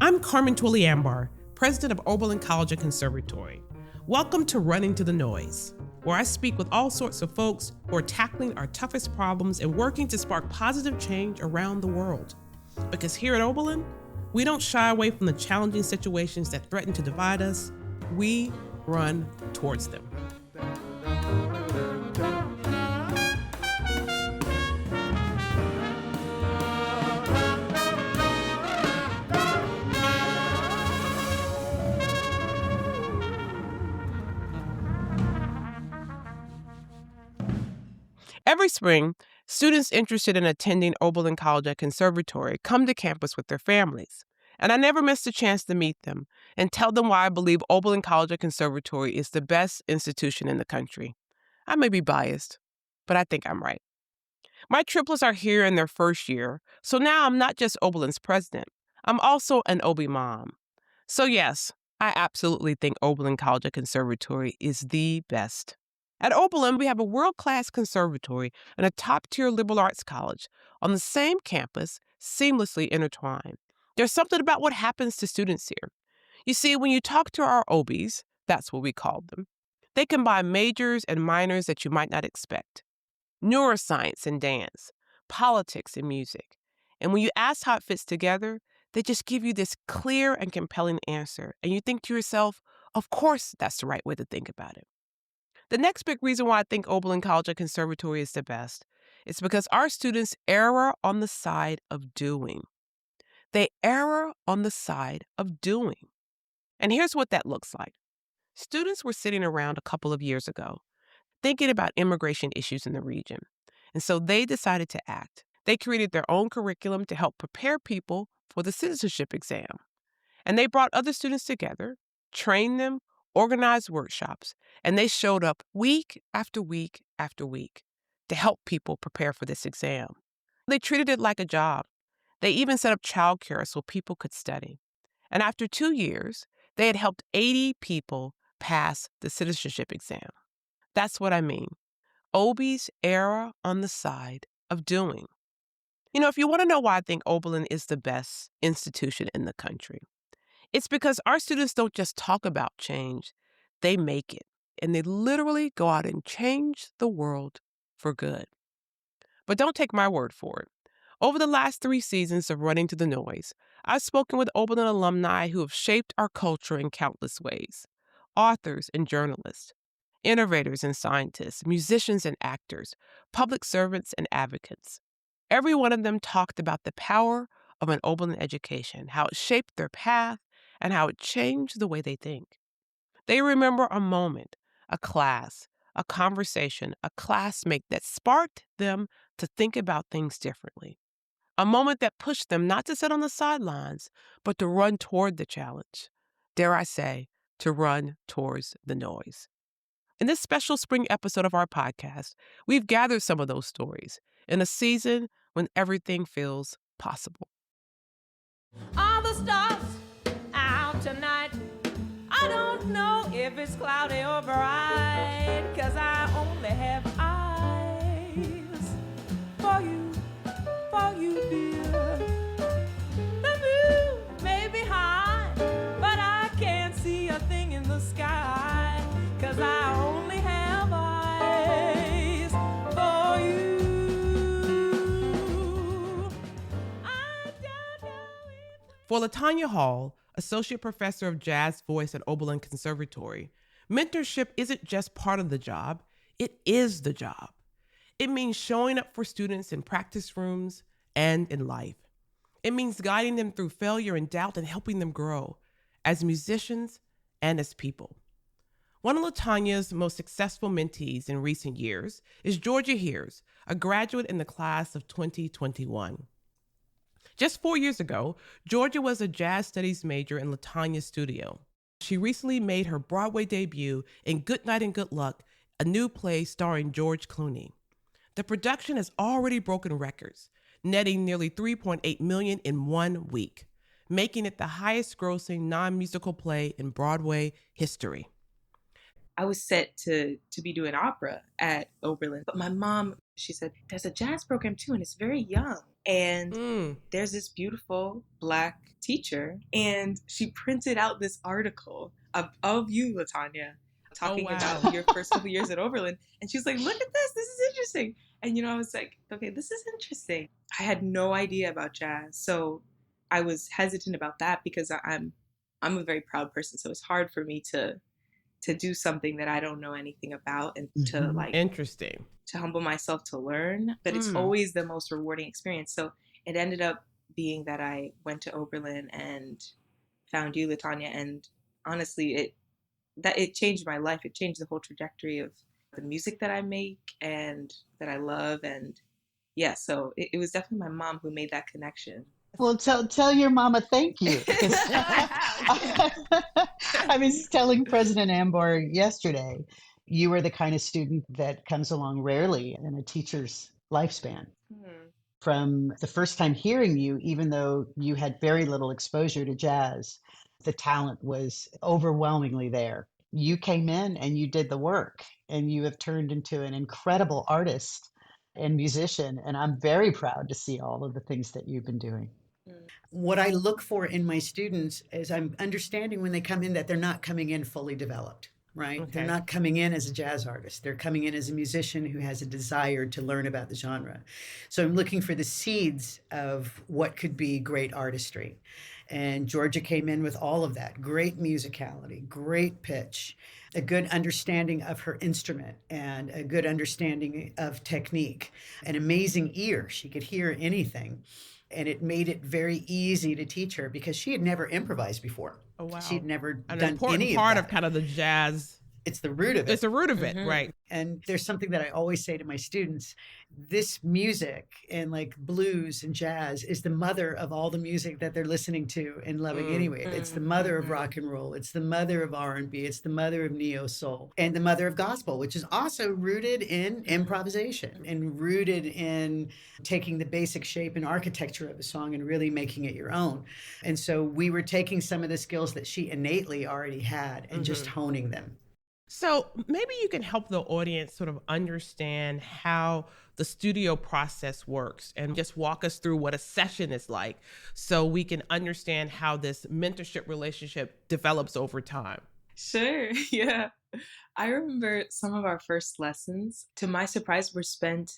I'm Carmen Twillie Ambar, president of Oberlin College and Conservatory. Welcome to Running to the Noise, where I speak with all sorts of folks who are tackling our toughest problems and working to spark positive change around the world. Because here at Oberlin, we don't shy away from the challenging situations that threaten to divide us. We run towards them. Every spring, students interested in attending Oberlin College and Conservatory come to campus with their families. And I never miss a chance to meet them and tell them why I believe Oberlin College and Conservatory is the best institution in the country. I may be biased, but I think I'm right. My triplets are here in their first year, so now I'm not just Oberlin's president. I'm also an OB mom. So yes, I absolutely think Oberlin College and Conservatory is the best. At Oberlin, we have a world-class conservatory and a top-tier liberal arts college on the same campus, seamlessly intertwined. There's something about what happens to students here. You see, when you talk to our OBs, that's what we call them, they combine majors and minors that you might not expect. Neuroscience and dance, politics and music. And when you ask how it fits together, they just give you this clear and compelling answer. And you think to yourself, of course that's the right way to think about it. The next big reason why I think Oberlin College and Conservatory is the best is because our students err on the side of doing. They err on the side of doing. And here's what that looks like. Students were sitting around a couple of years ago thinking about immigration issues in the region. And so they decided to act. They created their own curriculum to help prepare people for the citizenship exam. And they brought other students together, trained them, organized workshops, and they showed up week after week after week to help people prepare for this exam. They treated it like a job. They even set up childcare so people could study. And after 2 years, they had helped 80 people pass the citizenship exam. That's what I mean. OBs err on the side of doing. You know, if you want to know why I think Oberlin is the best institution in the country, it's because our students don't just talk about change, they make it. And they literally go out and change the world for good. But don't take my word for it. Over the last 3 seasons of Running to the Noise, I've spoken with Oberlin alumni who have shaped our culture in countless ways. Authors and journalists, innovators and scientists, musicians and actors, public servants and advocates. Every one of them talked about the power of an Oberlin education, how it shaped their path, and how it changed the way they think. They remember a moment, a class, a conversation, a classmate that sparked them to think about things differently. A moment that pushed them not to sit on the sidelines, but to run toward the challenge. Dare I say, to run towards the noise. In this special spring episode of our podcast, we've gathered some of those stories in a season when everything feels possible. All the stars out tonight. I don't know if it's cloudy or bright, 'cause I only have eyes for you, dear. The moon may be high, but I can't see a thing in the sky, 'cause I only have eyes for you. I don't know if... For LaTanya Hall, Associate Professor of Jazz Voice at Oberlin Conservatory, mentorship isn't just part of the job, it is the job. It means showing up for students in practice rooms and in life. It means guiding them through failure and doubt and helping them grow as musicians and as people. One of LaTanya's most successful mentees in recent years is Georgia Hears, a graduate in the class of 2021. Just 4 years ago, Georgia was a jazz studies major in LaTanya's studio. She recently made her Broadway debut in Good Night and Good Luck, a new play starring George Clooney. The production has already broken records, netting nearly $3.8 million in 1 week, making it the highest grossing non-musical play in Broadway history. I was set to be doing opera at Oberlin, but my mom She said, there's a jazz program too, and it's very young. And Mm. there's this beautiful Black teacher, and she printed out this article of you, LaTanya, talking wow. about your first couple years at Oberlin. And she was like, look at this. This is interesting. And, I was like, okay, this is interesting. I had no idea about jazz. So I was hesitant about that because I'm a very proud person. So it's hard for me to do something that I don't know anything about and to Interesting. to humble myself to learn. But it's always the most rewarding experience. So it ended up being that I went to Oberlin and found you, LaTanya, and honestly, it changed my life. It changed the whole trajectory of the music that I make and that I love. And yeah, so it was definitely my mom who made that connection. Well, tell your mama thank you. I was telling President Ambar yesterday, you are the kind of student that comes along rarely in a teacher's lifespan. From the first time hearing you, even though you had very little exposure to jazz, the talent was overwhelmingly there. You came in and you did the work, and you have turned into an incredible artist and musician. And I'm very proud to see all of the things that you've been doing. What I look for in my students is I'm understanding when they come in that they're not coming in fully developed, right? Okay. They're not coming in as a jazz artist. They're coming in as a musician who has a desire to learn about the genre. So I'm looking for the seeds of what could be great artistry. And Georgia came in with all of that: great musicality, great pitch, a good understanding of her instrument, and a good understanding of technique, an amazing ear. She could hear anything. And it made it very easy to teach her because she had never improvised before. Oh, wow. She'd never An done important any part of of that. kind of the jazz. It's the root of it. It's the root of it, right? And there's something that I always say to my students: this music and like blues and jazz is the mother of all the music that they're listening to and loving anyway. It's the mother of rock and roll. It's the mother of R&B. It's the mother of neo soul, and the mother of gospel, which is also rooted in improvisation and rooted in taking the basic shape and architecture of a song and really making it your own. And so we were taking some of the skills that she innately already had and just honing them. So maybe you can help the audience sort of understand how the studio process works and just walk us through what a session is like so we can understand how this mentorship relationship develops over time. Sure, yeah. I remember some of our first lessons, to my surprise, were spent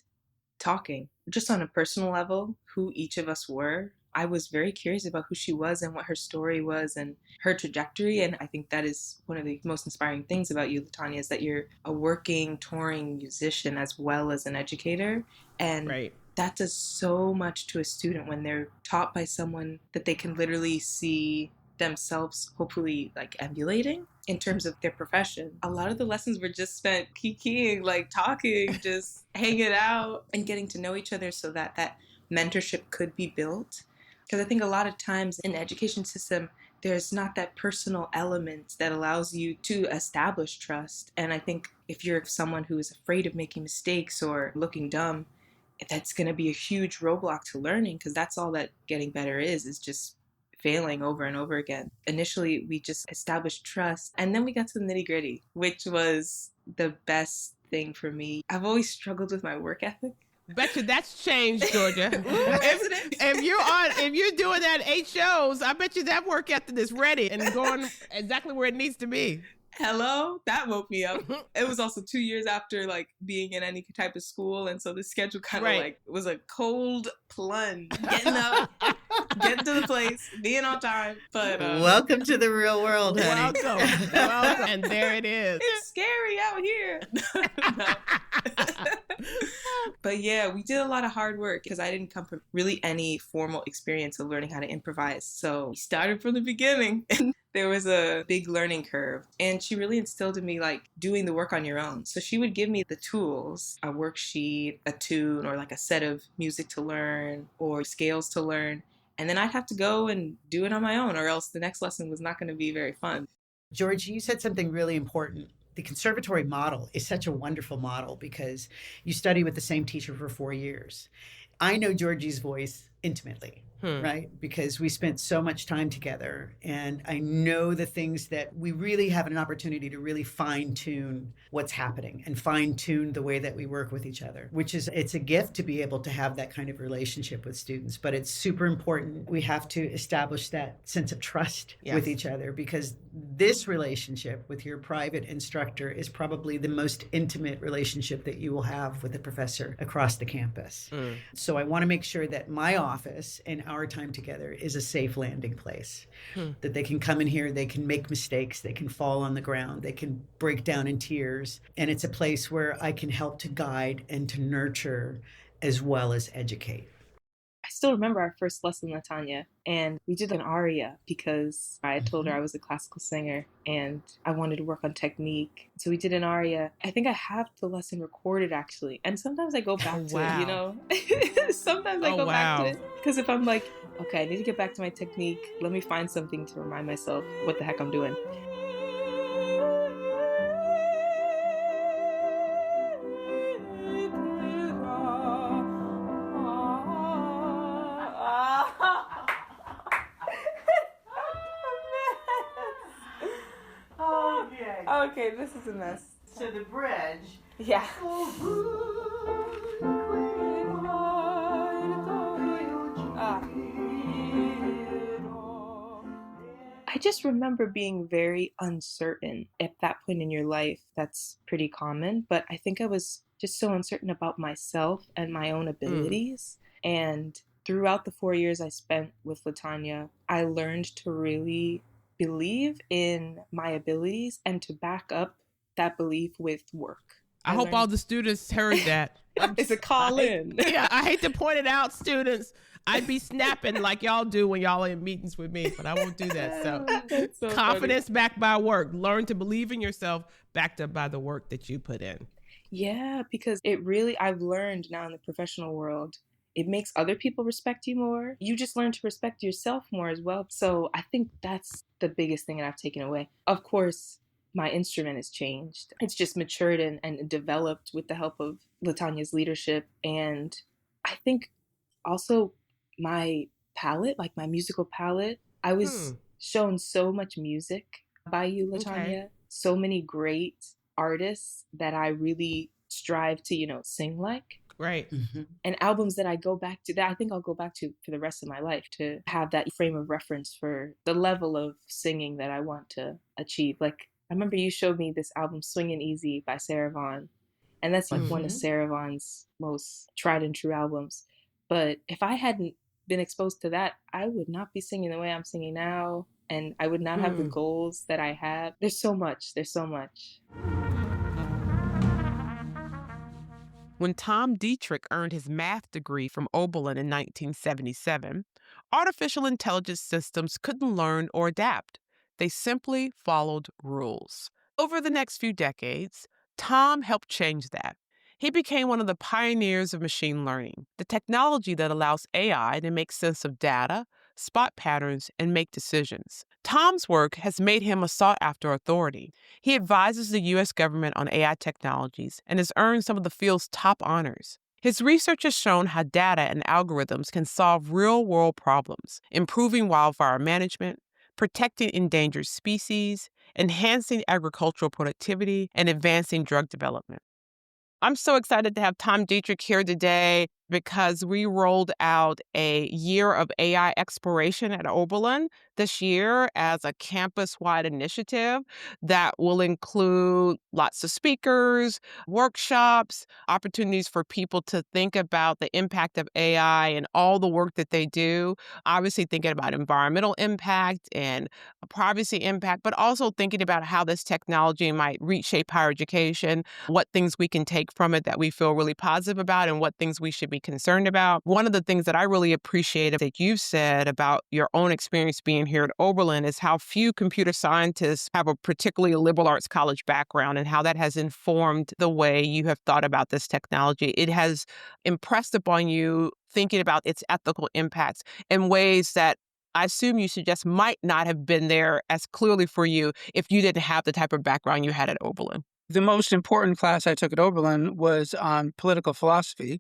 talking just on a personal level, who each of us were. I was very curious about who she was and what her story was and her trajectory. And I think that is one of the most inspiring things about you, LaTanya, is that you're a working, touring musician as well as an educator. And that does so much to a student when they're taught by someone that they can literally see themselves hopefully like emulating in terms of their profession. A lot of the lessons were just spent kikiing, like talking, just hanging out and getting to know each other so that that mentorship could be built. Because I think a lot of times in the education system, there's not that personal element that allows you to establish trust. And I think if you're someone who is afraid of making mistakes or looking dumb, that's going to be a huge roadblock to learning, because that's all that getting better is just failing over and over again. Initially, we just established trust, and then we got to the nitty-gritty, which was the best thing for me. I've always struggled with my work ethic. Bet you that's changed, Georgia. If you're doing that 8 shows, I bet you that work ethic is ready and going exactly where it needs to be. Hello, that woke me up. It was also 2 years after like being in any type of school, and so the schedule kind of like was a cold plunge. Getting up, getting to the place, being on time. But welcome to the real world, honey. Welcome. And there it is. It's scary out here. But yeah, we did a lot of hard work because I didn't come from really any formal experience of learning how to improvise. So we started from the beginning. There was a big learning curve, and she really instilled in me like doing the work on your own. So she would give me the tools, a worksheet, a tune, or like a set of music to learn or scales to learn. And then I'd have to go and do it on my own, or else the next lesson was not going to be very fun. George, you said something really important. The conservatory model is such a wonderful model because you study with the same teacher for 4 years. I know Georgie's voice intimately. right? Because we spent so much time together. And I know the things that we really have an opportunity to really fine tune what's happening and fine tune the way that we work with each other, which is, it's a gift to be able to have that kind of relationship with students. But it's super important. We have to establish that sense of trust with each other, because this relationship with your private instructor is probably the most intimate relationship that you will have with a professor across the campus. So I want to make sure that my office and our time together is a safe landing place, that they can come in here, they can make mistakes, they can fall on the ground, they can break down in tears. And it's a place where I can help to guide and to nurture as well as educate. I still remember our first lesson, LaTanya, and we did an aria because I told her I was a classical singer and I wanted to work on technique. So we did an aria. I think I have the lesson recorded, actually. And sometimes I go back to it, you know? Sometimes I go back to it. Because if I'm like, okay, I need to get back to my technique, let me find something to remind myself what the heck I'm doing. Okay, this is a mess. So the bridge. Yeah. I just remember being very uncertain at that point in your life. That's pretty common, but I think I was just so uncertain about myself and my own abilities. And throughout the 4 years I spent with LaTanya, I learned to really believe in my abilities and to back up that belief with work. I hope all the students heard that. It's a call in. Yeah, I hate to point it out, students. I'd be snapping like y'all do when y'all are in meetings with me, but I won't do that. So confidence funny. Backed by work. Learn to believe in yourself, backed up by the work that you put in. Yeah, because it really, I've learned now in the professional world, it makes other people respect you more. You just learn to respect yourself more as well. So I think that's the biggest thing that I've taken away. Of course, my instrument has changed. It's just matured and developed with the help of LaTanya's leadership. And I think also my palette, like my musical palette, I was shown so much music by you, LaTanya. Okay. So many great artists that I really strive to, sing like. Right. And albums that I go back to, that I think I'll go back to for the rest of my life, to have that frame of reference for the level of singing that I want to achieve. Like, I remember you showed me this album, Swingin' Easy by Sarah Vaughan. And that's like one of Sarah Vaughan's most tried and true albums. But if I hadn't been exposed to that, I would not be singing the way I'm singing now. And I would not have the goals that I have. There's so much. When Tom Dietrich earned his math degree from Oberlin in 1977, artificial intelligence systems couldn't learn or adapt. They simply followed rules. Over the next few decades, Tom helped change that. He became one of the pioneers of machine learning, the technology that allows AI to make sense of data, spot patterns, and make decisions. Tom's work has made him a sought-after authority. He advises the U.S. government on AI technologies and has earned some of the field's top honors. His research has shown how data and algorithms can solve real-world problems, improving wildfire management, protecting endangered species, enhancing agricultural productivity, and advancing drug development. I'm so excited to have Tom Dietrich here today because we rolled out a year of AI exploration at Oberlin this year as a campus-wide initiative that will include lots of speakers, workshops, opportunities for people to think about the impact of AI and all the work that they do. Obviously thinking about environmental impact and privacy impact, but also thinking about how this technology might reshape higher education, what things we can take from it that we feel really positive about, and what things we should be concerned about. One of the things that I really appreciate that you've said about your own experience being here at Oberlin is how few computer scientists have a particularly liberal arts college background and how that has informed the way you have thought about this technology. It has impressed upon you thinking about its ethical impacts in ways that I assume you suggest might not have been there as clearly for you if you didn't have the type of background you had at Oberlin. The most important class I took at Oberlin was on political philosophy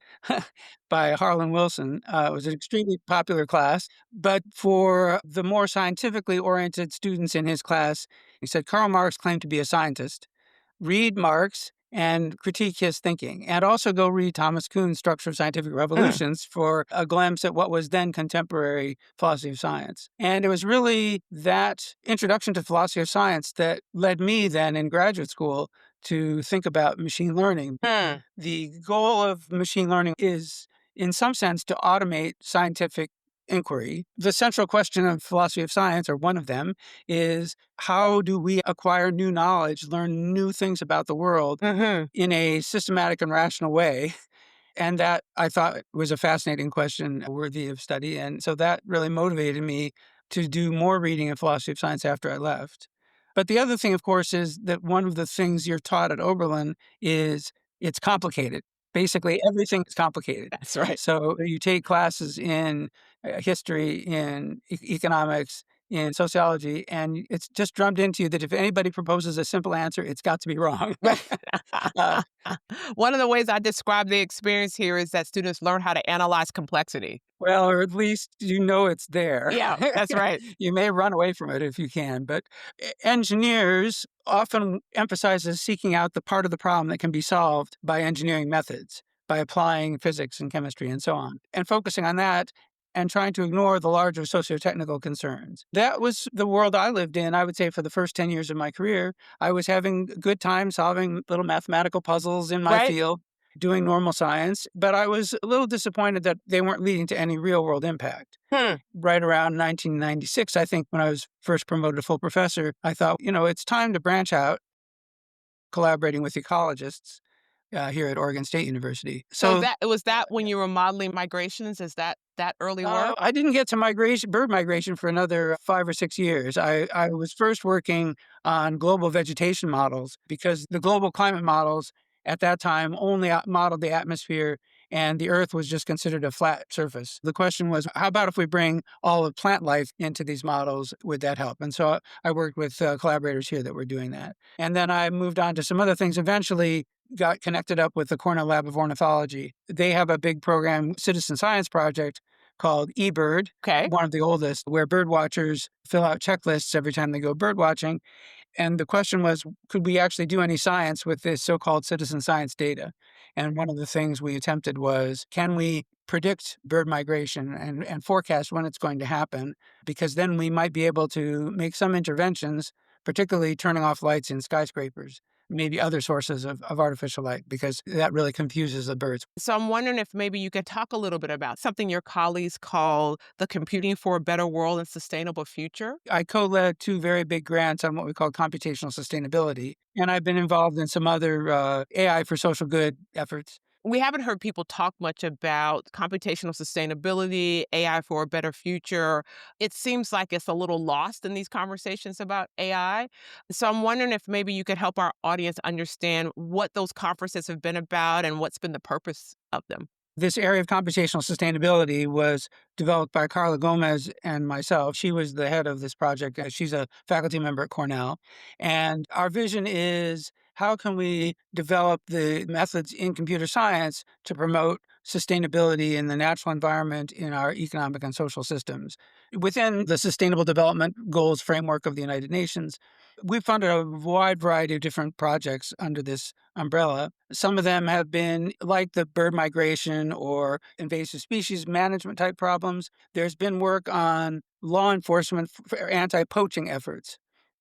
by Harlan Wilson. It was an extremely popular class, but for the more scientifically oriented students in his class, he said Karl Marx claimed to be a scientist. Read Marx and critique his thinking, and also go read Thomas Kuhn's Structure of Scientific Revolutions for a glimpse at what was then contemporary philosophy of science. And it was really that introduction to philosophy of science that led me then in graduate school to think about machine learning. The goal of machine learning is, in some sense, to automate scientific inquiry. The central question of philosophy of science, or one of them, is how do we acquire new knowledge, learn new things about the world in a systematic and rational way? And that I thought was a fascinating question worthy of study. And so that really motivated me to do more reading in philosophy of science after I left. But the other thing, of course, is that one of the things you're taught at Oberlin is it's complicated. Basically, everything is complicated. That's right. So you take classes in history, in economics, in sociology, and it's just drummed into you that if anybody proposes a simple answer, it's got to be wrong. One of the ways I describe the experience here is that students learn how to analyze complexity. Well, or at least you know it's there. Yeah, that's right. You may run away from it if you can, but engineers often emphasizes seeking out the part of the problem that can be solved by engineering methods, by applying physics and chemistry and so on, and focusing on that and trying to ignore the larger socio-technical concerns. That was the world I lived in. I would say for the first 10 years of my career, I was having a good time solving little mathematical puzzles in my field, doing normal science, but I was a little disappointed that they weren't leading to any real-world impact. Right around 1996, I think, when I was first promoted to full professor, I thought, it's time to branch out, collaborating with ecologists here at Oregon State University. So was that when you were modeling migrations? Is that early work? I didn't get to bird migration for another 5 or 6 years. I was first working on global vegetation models because the global climate models at that time only modeled the atmosphere, and the Earth was just considered a flat surface. The question was, how about if we bring all of plant life into these models? Would that help? And so I worked with collaborators here that were doing that. And then I moved on to some other things. Eventually got connected up with the Cornell Lab of Ornithology. They have a big program, citizen science project, called eBird, one of the oldest, where bird watchers fill out checklists every time they go bird watching. And the question was, could we actually do any science with this so-called citizen science data? And one of the things we attempted was, can we predict bird migration and forecast when it's going to happen? Because then we might be able to make some interventions, particularly turning off lights in skyscrapers, maybe other sources of artificial light, because that really confuses the birds. So I'm wondering if maybe you could talk a little bit about something your colleagues call the Computing for a Better World and Sustainable Future. I co-led 2 very big grants on what we call computational sustainability, and I've been involved in some other AI for social good efforts. We haven't heard people talk much about computational sustainability, AI for a better future. It seems like it's a little lost in these conversations about AI. So I'm wondering if maybe you could help our audience understand what those conferences have been about and what's been the purpose of them. This area of computational sustainability was developed by Carla Gomez and myself. She was the head of this project. She's a faculty member at Cornell. And our vision is, how can we develop the methods in computer science to promote sustainability in the natural environment in our economic and social systems? Within the Sustainable Development Goals framework of the United Nations, we've funded a wide variety of different projects under this umbrella. Some of them have been like the bird migration or invasive species management type problems. There's been work on law enforcement for anti-poaching efforts.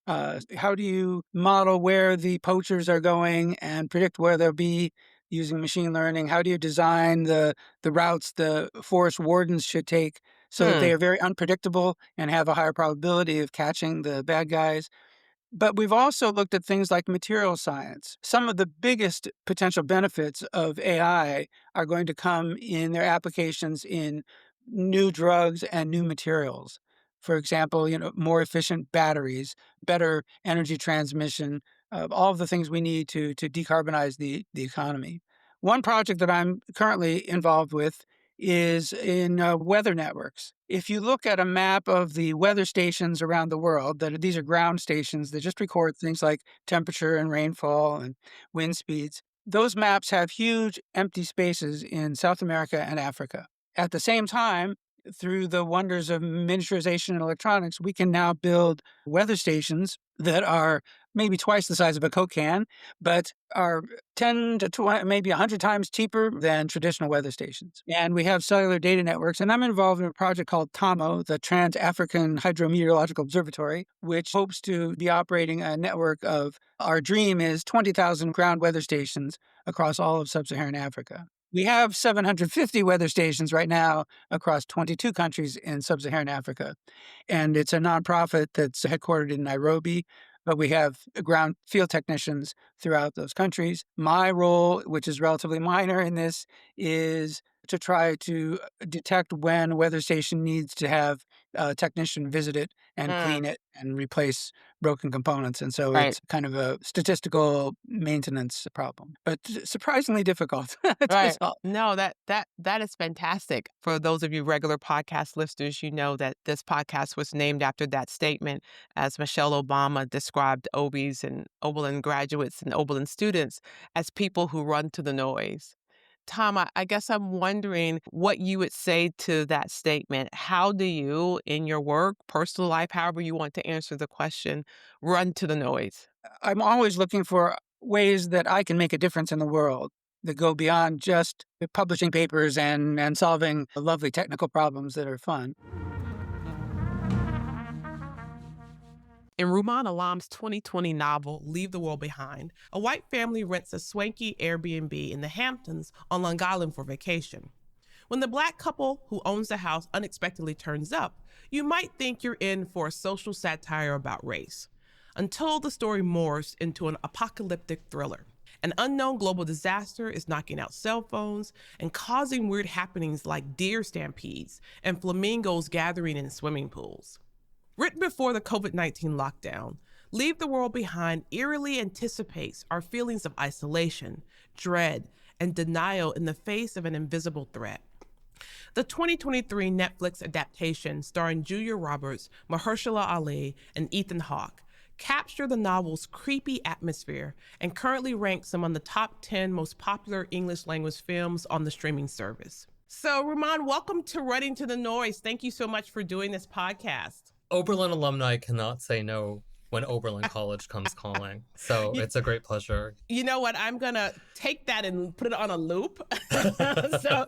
How do you model where the poachers are going and predict where they'll be using machine learning? How do you design the routes the forest wardens should take so that they are very unpredictable and have a higher probability of catching the bad guys? But we've also looked at things like material science. Some of the biggest potential benefits of AI are going to come in their applications in new drugs and new materials. For example, more efficient batteries, better energy transmission, all of the things we need to decarbonize the economy. One project that I'm currently involved with is in weather networks. If you look at a map of the weather stations around the world, these are ground stations that just record things like temperature and rainfall and wind speeds. Those maps have huge empty spaces in South America and Africa. At the same time, through the wonders of miniaturization and electronics, we can now build weather stations that are maybe twice the size of a Coke can, but are 10 to 20, maybe 100 times cheaper than traditional weather stations. And we have cellular data networks. And I'm involved in a project called TAMO, the Trans-African Hydrometeorological Observatory, which hopes to be operating a network of, our dream is 20,000 ground weather stations across all of sub-Saharan Africa. We have 750 weather stations right now across 22 countries in sub-Saharan Africa. And it's a nonprofit that's headquartered in Nairobi, but we have ground field technicians throughout those countries. My role, which is relatively minor in this, is to try to detect when a weather station needs to have a technician visit it and clean it and replace broken components. And so it's kind of a statistical maintenance problem, but surprisingly difficult to solve. No, that is fantastic. For those of you regular podcast listeners, you know that this podcast was named after that statement, as Michelle Obama described Obies and Oberlin graduates and Oberlin students as people who run to the noise. Tom, I guess I'm wondering what you would say to that statement. How do you, in your work, personal life, however you want to answer the question, run to the noise? I'm always looking for ways that I can make a difference in the world that go beyond just publishing papers and solving lovely technical problems that are fun. In Rumaan Alam's 2020 novel, Leave the World Behind, a white family rents a swanky Airbnb in the Hamptons on Long Island for vacation. When the black couple who owns the house unexpectedly turns up, you might think you're in for a social satire about race, until the story morphs into an apocalyptic thriller. An unknown global disaster is knocking out cell phones and causing weird happenings like deer stampedes and flamingos gathering in swimming pools. Written before the COVID-19 lockdown, Leave the World Behind eerily anticipates our feelings of isolation, dread, and denial in the face of an invisible threat. The 2023 Netflix adaptation starring Julia Roberts, Mahershala Ali, and Ethan Hawke capture the novel's creepy atmosphere and currently ranks among the top 10 most popular English language films on the streaming service. So, Rumaan, welcome to Running to the Noise. Thank you so much for doing this podcast. Oberlin alumni cannot say no when Oberlin College comes calling. So it's a great pleasure. You know what? I'm going to take that and put it on a loop. So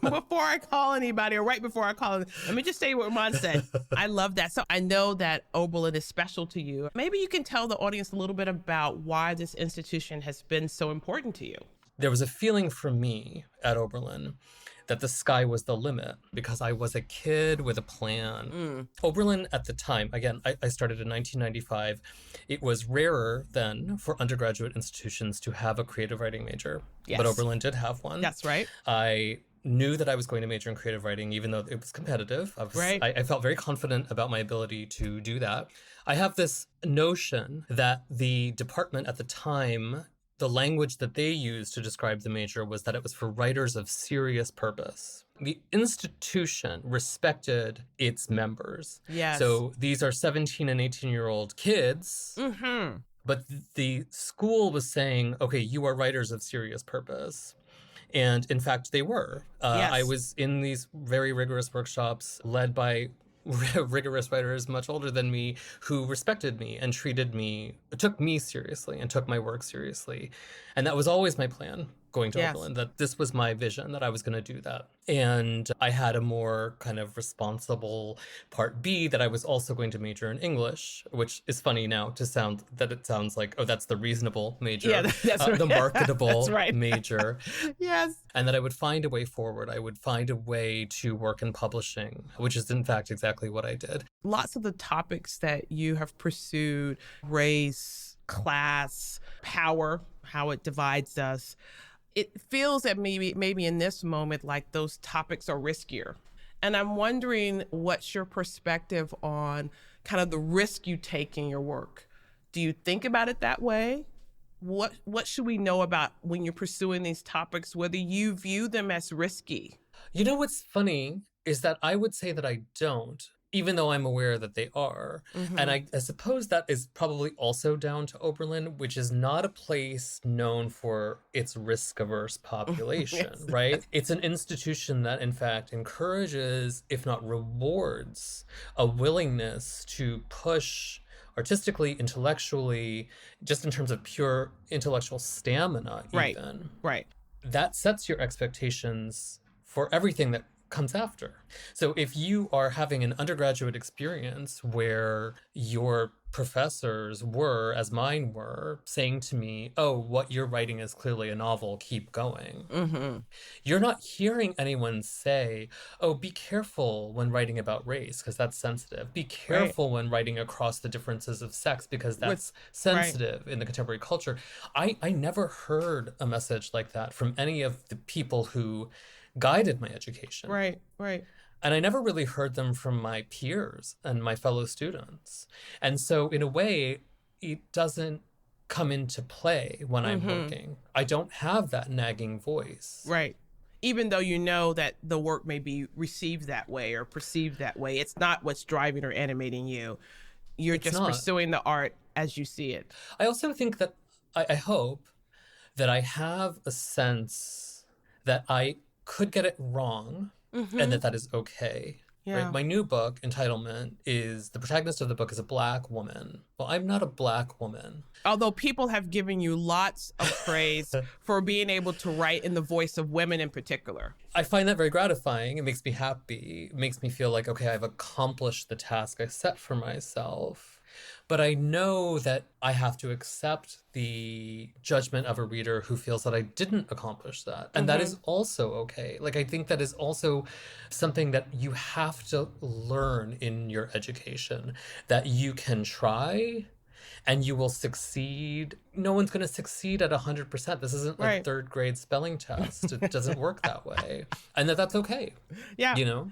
before I call anybody, or right before I call, let me just say what Rumaan said. I love that. So I know that Oberlin is special to you. Maybe you can tell the audience a little bit about why this institution has been so important to you. There was a feeling for me at Oberlin that the sky was the limit because I was a kid with a plan. Oberlin at the time, again, I started in 1995. It was rarer then for undergraduate institutions to have a creative writing major, but Oberlin did have one. That's right. I knew that I was going to major in creative writing, even though it was competitive. I felt very confident about my ability to do that. I have this notion that the department at the time, the language that they used to describe the major was that it was for writers of serious purpose. The institution respected its members. Yes. So these are 17 and 18-year-old kids. Mm-hmm. But the school was saying, okay, you are writers of serious purpose. And in fact, they were. I was in these very rigorous workshops led by rigorous writers much older than me who respected me and took me seriously and took my work seriously. And that was always my plan going to Oberlin, that this was my vision, that I was going to do that. And I had a more kind of responsible part B, that I was also going to major in English, which is funny now it sounds like, oh, that's the reasonable major, that's right. The marketable major. Yes. And that I would find a way forward. I would find a way to work in publishing, which is in fact exactly what I did. Lots of the topics that you have pursued, race, class, power, how it divides us, it feels that maybe in this moment, like those topics are riskier. And I'm wondering, what's your perspective on kind of the risk you take in your work? Do you think about it that way? What should we know about when you're pursuing these topics, whether you view them as risky? You know what's funny is that I would say that I don't, even though I'm aware that they are. Mm-hmm. And I suppose that is probably also down to Oberlin, which is not a place known for its risk-averse population, Yes. right? It's an institution that, in fact, encourages, if not rewards, a willingness to push artistically, intellectually, just in terms of pure intellectual stamina, Right. even. Right. That sets your expectations for everything that comes after. So if you are having an undergraduate experience where your professors were, as mine were, saying to me, oh, what you're writing is clearly a novel, keep going. Mm-hmm. You're not hearing anyone say, oh, be careful when writing about race, because that's sensitive. Be careful when writing across the differences of sex, because that's sensitive in the contemporary culture. I never heard a message like that from any of the people who guided my education. Right. And I never really heard them from my peers and my fellow students. And so in a way, it doesn't come into play when I'm working. I don't have that nagging voice. Right. Even though you know that the work may be received that way or perceived that way, it's not what's driving or animating you. You're just pursuing the art as you see it. I also think that I hope that I have a sense that I could get it wrong and that is okay. Yeah. Right? My new book, Entitlement, is the protagonist of the book is a Black woman. Well, I'm not a Black woman. Although people have given you lots of praise for being able to write in the voice of women in particular. I find that very gratifying. It makes me happy. It makes me feel like, okay, I've accomplished the task I set for myself. But I know that I have to accept the judgment of a reader who feels that I didn't accomplish that. And that is also okay. Like, I think that is also something that you have to learn in your education, that you can try and you will succeed. No one's going to succeed at 100%. This isn't like third grade spelling test. It doesn't work that way. And that's okay. Yeah. You know?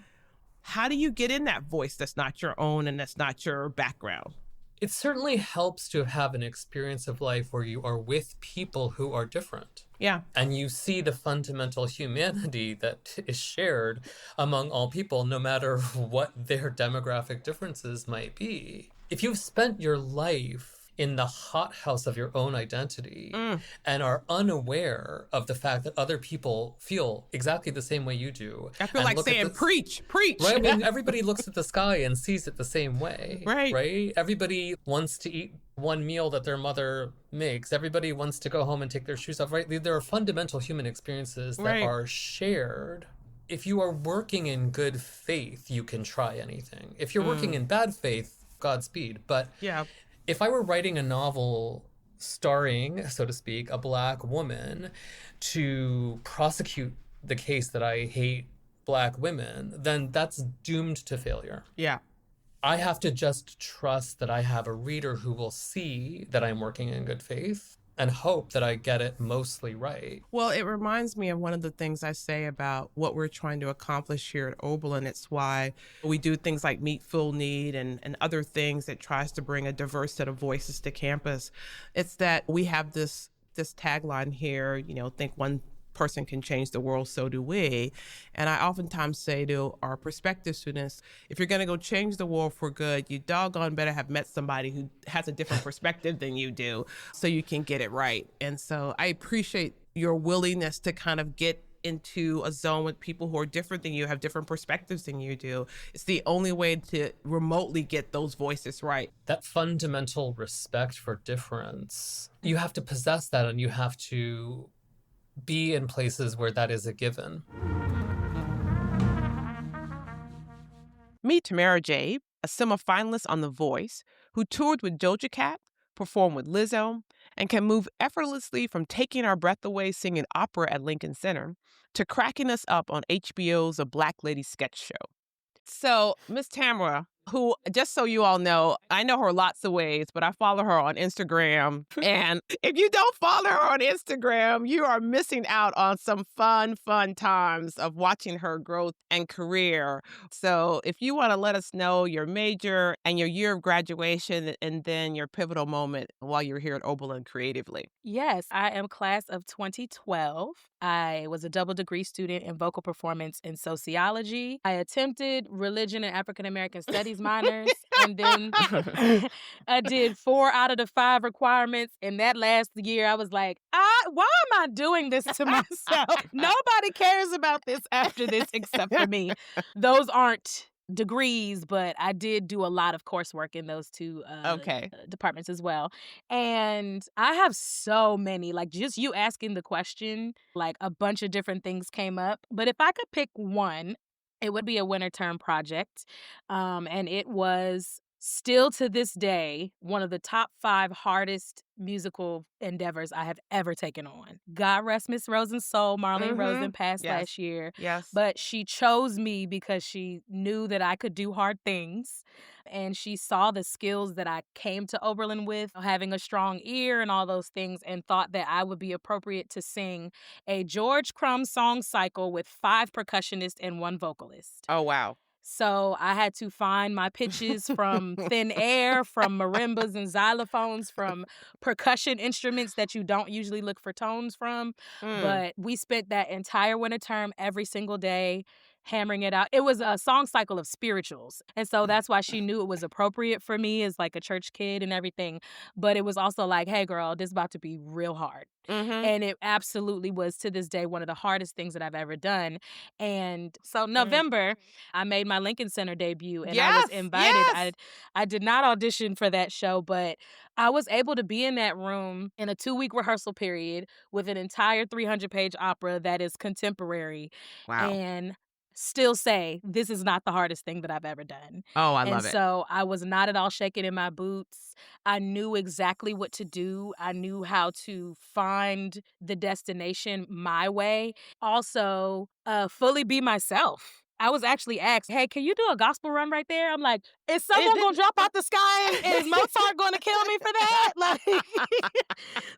How do you get in that voice that's not your own and that's not your background? It certainly helps to have an experience of life where you are with people who are different. Yeah. And you see the fundamental humanity that is shared among all people, no matter what their demographic differences might be. If you've spent your life in the hothouse of your own identity and are unaware of the fact that other people feel exactly the same way you do. I feel like saying, preach. Right? I mean, everybody looks at the sky and sees it the same way. Right? Everybody wants to eat one meal that their mother makes. Everybody wants to go home and take their shoes off, right? There are fundamental human experiences that are shared. If you are working in good faith, you can try anything. If you're working in bad faith, Godspeed. But if I were writing a novel starring, so to speak, a Black woman to prosecute the case that I hate Black women, then that's doomed to failure. Yeah. I have to just trust that I have a reader who will see that I'm working in good faith and hope that I get it mostly right. Well, it reminds me of one of the things I say about what we're trying to accomplish here at Oberlin. It's why we do things like Meet Full Need and other things that tries to bring a diverse set of voices to campus. It's that we have this tagline here, think one person can change the world, so do we. And I oftentimes say to our prospective students, if you're going to go change the world for good, you doggone better have met somebody who has a different perspective than you do so you can get it right. And so I appreciate your willingness to kind of get into a zone with people who are different than you, have different perspectives than you do. It's the only way to remotely get those voices right. That fundamental respect for difference, you have to possess that, and you have to be in places where that is a given. Meet Tamara Jabe, a semi-finalist on The Voice, who toured with Doja Cat, performed with Lizzo, and can move effortlessly from taking our breath away singing opera at Lincoln Center to cracking us up on HBO's A Black Lady sketch show. So, Miss Tamara, who, just so you all know, I know her lots of ways, but I follow her on Instagram. And if you don't follow her on Instagram, you are missing out on some fun times of watching her growth and career. So if you want to let us know your major and your year of graduation and then your pivotal moment while you're here at Oberlin creatively. Yes, I am class of 2012. I was a double degree student in vocal performance and sociology. I attempted religion and African American studies minors, and then I did 4 out of the 5 requirements. And that last year, I was like, why am I doing this to myself? Nobody cares about this after this except for me. Those aren't degrees, but I did do a lot of coursework in those 2 departments as well. And I have so many, like just you asking the question, like a bunch of different things came up. But if I could pick one, it would be a winter term project. And it was still to this day one of the top 5 hardest musical endeavors I have ever taken on. God rest Miss Rosen's soul. Marlene Rosen passed last year. Yes. But she chose me because she knew that I could do hard things. And she saw the skills that I came to Oberlin with, having a strong ear and all those things, and thought that I would be appropriate to sing a George Crumb song cycle with 5 percussionists and 1 vocalist. Oh, wow. So I had to find my pitches from thin air, from marimbas and xylophones, from percussion instruments that you don't usually look for tones from. But we spent that entire winter term every single day hammering it out. It was a song cycle of spirituals. And so that's why she knew it was appropriate for me as like a church kid and everything. But it was also like, hey, girl, this is about to be real hard. And it absolutely was, to this day, one of the hardest things that I've ever done. And so November, I made my Lincoln Center debut, and I was invited. I did not audition for that show, but I was able to be in that room in a 2-week rehearsal period with an entire 300-page opera that is contemporary. Wow. And still say, this is not the hardest thing that I've ever done. Oh, I love it. And so I was not at all shaken in my boots. I knew exactly what to do. I knew how to find the destination my way. Also, fully be myself. I was actually asked, hey, can you do a gospel run right there? I'm like, is someone going to drop out the sky and is Mozart going to kill me for that?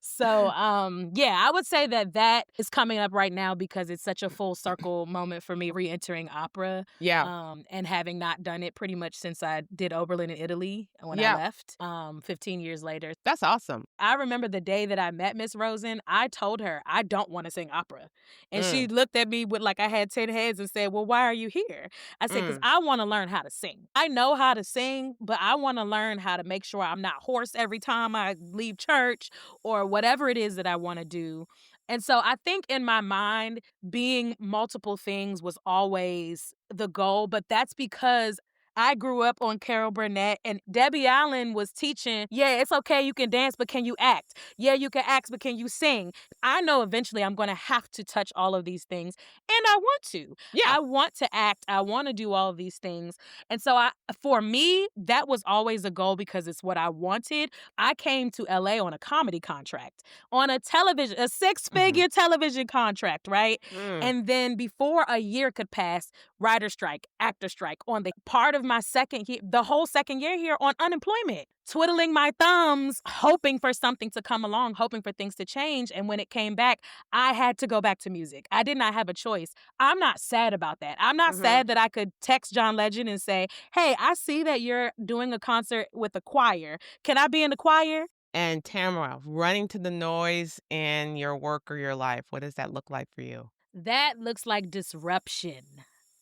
So, I would say that is coming up right now because it's such a full circle moment for me re-entering opera. Yeah. And having not done it pretty much since I did Oberlin in Italy when I left 15 years later. That's awesome. I remember the day that I met Miss Rosen, I told her I don't want to sing opera. And she looked at me with like I had 10 heads and said, well, why are you here? I said, because I want to learn how to sing. I know how to sing, but I want to learn how to make sure I'm not hoarse every time I leave church or whatever it is that I want to do. And so I think in my mind, being multiple things was always the goal, but that's because I grew up on Carol Burnett, and Debbie Allen was teaching, yeah, it's okay, you can dance, but can you act? Yeah, you can act, but can you sing? I know eventually I'm going to have to touch all of these things, and I want to. Yeah. I want to act. I want to do all of these things. And so for me, that was always a goal because it's what I wanted. I came to LA on a comedy contract, on a 6-figure television contract, right? And then before a year could pass, writer strike, actor strike, on the part of my second year, the whole second year here on unemployment, twiddling my thumbs, hoping for something to come along, hoping for things to change. And when it came back, I had to go back to music. I did not have a choice. I'm not sad about that. I'm not sad that I could text John Legend and say, hey, I see that you're doing a concert with a choir. Can I be in the choir? And Tamara, running to the noise in your work or your life, what does that look like for you? That looks like disruption.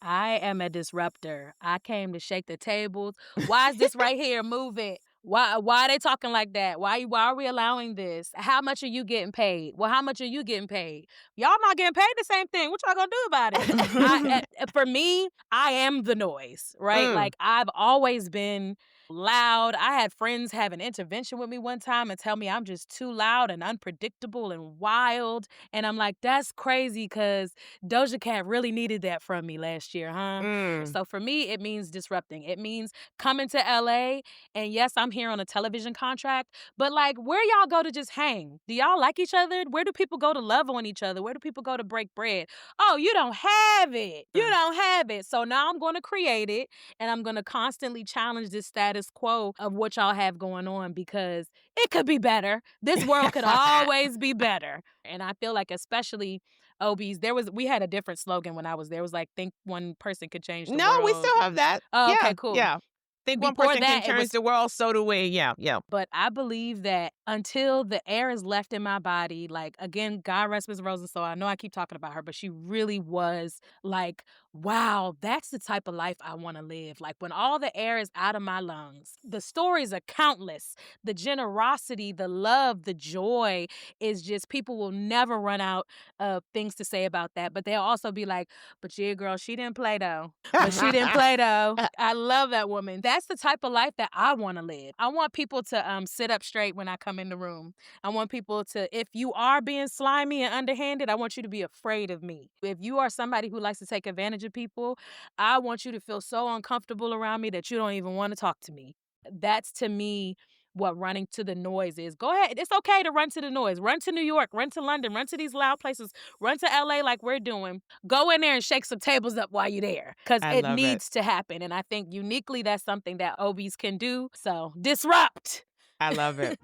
I am a disruptor. I came to shake the tables. Why is this right here moving? Why are they talking like that? Why are we allowing this? How much are you getting paid? Well, how much are you getting paid? Y'all not getting paid the same thing. What y'all gonna do about it? For me, I am the noise, right? Like I've always been loud. I had friends have an intervention with me one time and tell me I'm just too loud and unpredictable and wild. And I'm like, that's crazy because Doja Cat really needed that from me last year, huh? So for me, it means disrupting. It means coming to LA. And yes, I'm here on a television contract, but like, where y'all go to just hang? Do y'all like each other? Where do people go to love on each other? Where do people go to break bread? Oh, you don't have it. You don't have it. So now I'm going to create it, and I'm going to constantly challenge this status quo of what y'all have going on, because it could be better. This world could always be better. And I feel like, especially OBs, we had a different slogan when I was there. It was like, think one person could change the world. No, we still have that. Oh, Yeah, okay, cool. yeah. Think one Before person that, can change the world, so do we. Yeah, yeah. But I believe that until the air is left in my body, like, again, God rest Miss Rosenstoll. I know I keep talking about her, but she really was like, wow, that's the type of life I want to live. Like, when all the air is out of my lungs, the stories are countless. The generosity, the love, the joy is just, people will never run out of things to say about that. But they'll also be like, but yeah, girl, she didn't play though. But she didn't play though. I love that woman. That's the type of life that I want to live. I want people to sit up straight when I come in the room. I want people to, if you are being slimy and underhanded, I want you to be afraid of me. If you are somebody who likes to take advantage of people, I want you to feel so uncomfortable around me that you don't even want to talk to me. That's, to me, what running to the noise is. Go ahead. It's okay to run to the noise. Run to New York, run to London, run to these loud places, run to LA like we're doing. Go in there and shake some tables up while you're there, because it needs to happen. And I think uniquely that's something that OBs can do. So disrupt. I love it.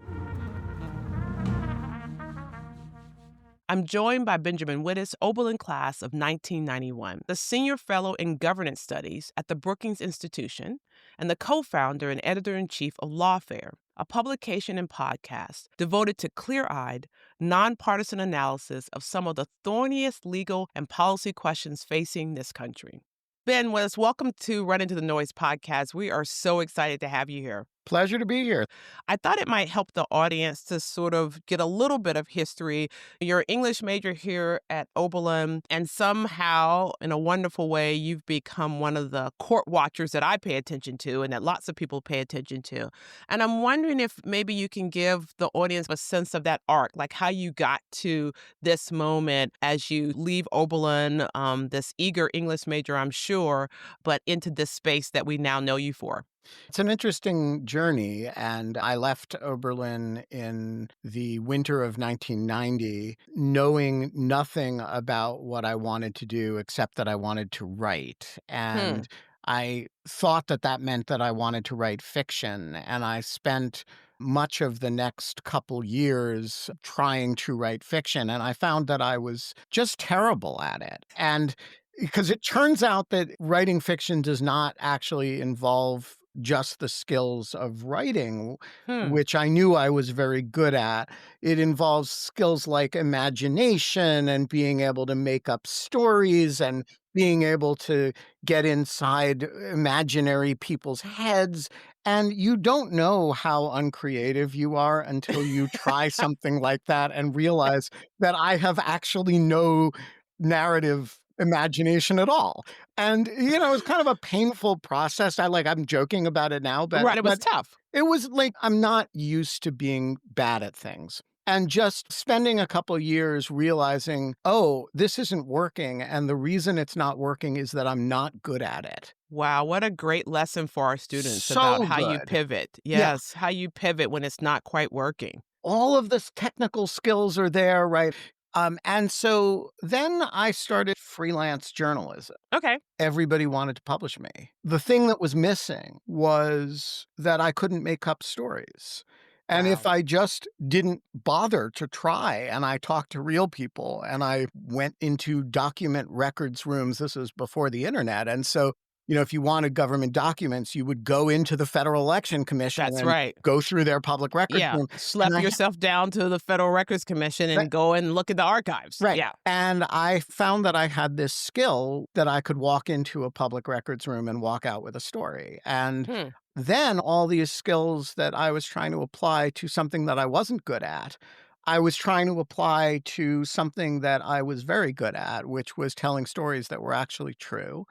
I'm joined by Benjamin Wittes, Oberlin class of 1991, the senior fellow in governance studies at the Brookings Institution, and the co-founder and editor-in-chief of Lawfare, a publication and podcast devoted to clear-eyed, nonpartisan analysis of some of the thorniest legal and policy questions facing this country. Ben Wittes, welcome to Run Into the Noise podcast. We are so excited to have you here. Pleasure to be here. I thought it might help the audience to sort of get a little bit of history. You're an English major here at Oberlin, and somehow, in a wonderful way, you've become one of the court watchers that I pay attention to and that lots of people pay attention to. And I'm wondering if maybe you can give the audience a sense of that arc, like how you got to this moment as you leave Oberlin, this eager English major, I'm sure, but into this space that we now know you for. It's an interesting journey, and I left Oberlin in the winter of 1990, knowing nothing about what I wanted to do except that I wanted to write. And I thought that that meant that I wanted to write fiction, and I spent much of the next couple years trying to write fiction, and I found that I was just terrible at it. And because it turns out that writing fiction does not actually involve just the skills of writing, which I knew I was very good at. It involves skills like imagination and being able to make up stories and being able to get inside imaginary people's heads. And you don't know how uncreative you are until you try something like that and realize that I have actually no narrative imagination at all. And, it's kind of a painful process. I'm joking about it now, but it was tough. It was like, I'm not used to being bad at things. And just spending a couple of years realizing, oh, this isn't working. And the reason it's not working is that I'm not good at it. Wow, what a great lesson for our students about how you pivot. Yes, how you pivot when it's not quite working. All of the technical skills are there, right? And so then I started freelance journalism. Okay. Everybody wanted to publish me. The thing that was missing was that I couldn't make up stories. And if I just didn't bother to try, and I talked to real people, and I went into document records rooms, this was before the internet. And so, if you wanted government documents, you would go into the Federal Election Commission and go through their public records room. Schlep yourself down to the Federal Records Commission and go and look at the archives. Right. Yeah. And I found that I had this skill that I could walk into a public records room and walk out with a story. And then all these skills that I was trying to apply to something that I wasn't good at, I was trying to apply to something that I was very good at, which was telling stories that were actually true.